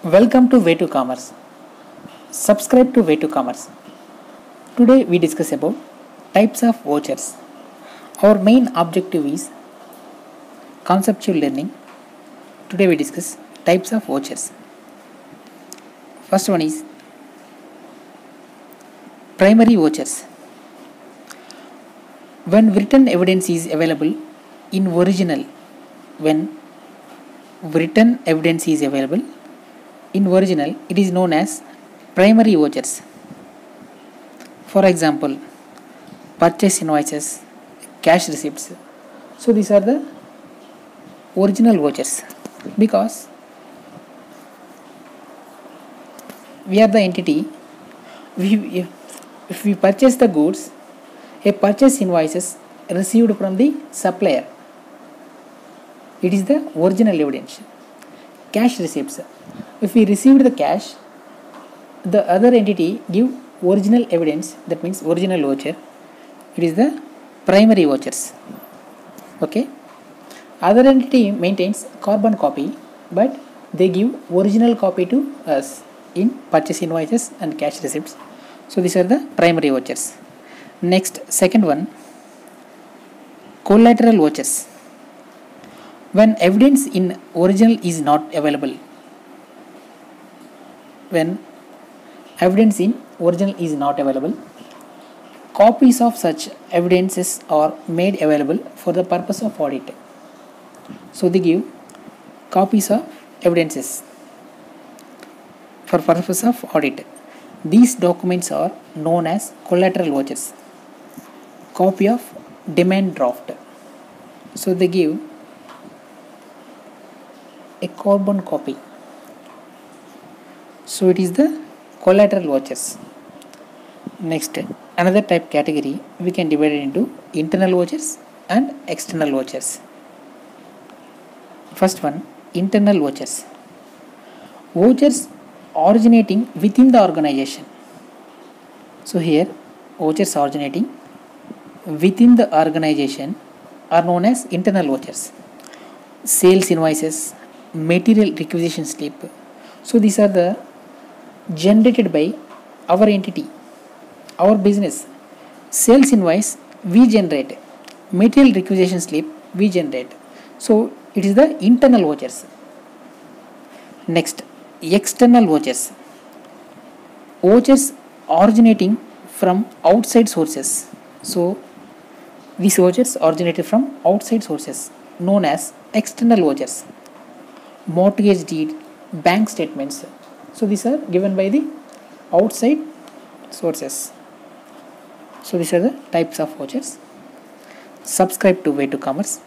Welcome to Way to Commerce. Subscribe to Way to Commerce. Today we discuss about types of vouchers. Our main objective is conceptual learning. Today we discuss types of vouchers. First one is primary vouchers. When written evidence is available in original, it is known as primary vouchers. For example, purchase invoices, cash receipts. So these are the original vouchers because we are the entity. If we purchase the goods, a purchase invoice is received from the supplier. It is the original evidence. Cash receipts. If we received the cash, the other entity give original evidence, that means original voucher. It is the primary vouchers. Okay. Other entity maintains carbon copy, but they give original copy to us in purchase invoices and cash receipts. So these are the primary vouchers. Next, second one, collateral vouchers. When evidence in original is not available, copies of such evidences are made available for the purpose of audit. So they give copies of evidences for purpose of audit. These documents are known as collateral vouchers. Copy of demand draft. So they give a carbon copy. So it is the collateral vouchers. Next, another type category we can divide it into internal vouchers and external vouchers. First one, internal vouchers. Vouchers originating within the organization. So here, vouchers originating within the organization are known as internal vouchers. Sales invoices, material requisition slip. So these are the generated by our entity, our business. Sales invoice we generate, material requisition slip we generate. So it is the internal vouchers. Next, external vouchers. Vouchers originating from outside sources. So these vouchers originated from outside sources known as external vouchers. Mortgage deed, bank statements. So these are given by the outside sources. So these are the types of vouchers. Subscribe to Way to Commerce.